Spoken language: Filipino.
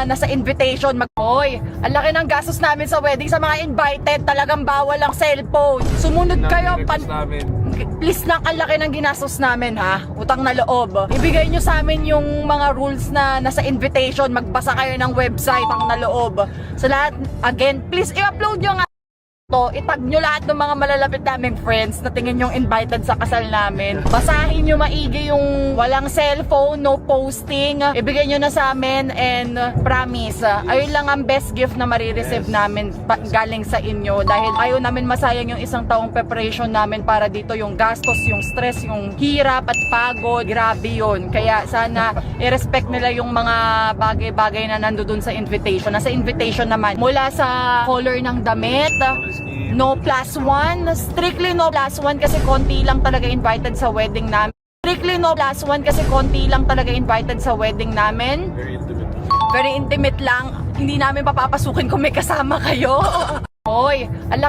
nasa invitation Hoy, ang laki ng gastos namin sa wedding. Sa mga invited, talagang bawal ang cellphone. Sumunod kayo, please lang, ang laki ng ginastos namin ha. Utang na loob. Ibigay nyo sa amin yung mga rules na nasa invitation. Magbasa kayo ng website, utang na loob. Sa lahat, again, please i-upload nyo nga to, itag nyo lahat ng mga malalapit naming friends na tingin yung invited sa kasal namin. Basahin nyo maigi yung walang cellphone, no posting. Ibigay nyo na sa amin and promise, ayun lang ang best gift na marireceive namin galing sa inyo dahil ayaw namin masayang yung isang taong preparation namin para dito, yung gastos, yung stress, yung hirap at pagod. Grabe yun. Kaya sana i-respect nila yung mga bagay-bagay na nandoon sa invitation. Nasa invitation naman, mula sa color ng damit, no +1, strictly no +1 kasi konti lang talaga invited sa wedding namin. Strictly no +1 kasi konti lang talaga invited sa wedding namin. Very intimate lang. Hindi namin papapasukin kung may kasama kayo. Hoy, ang laki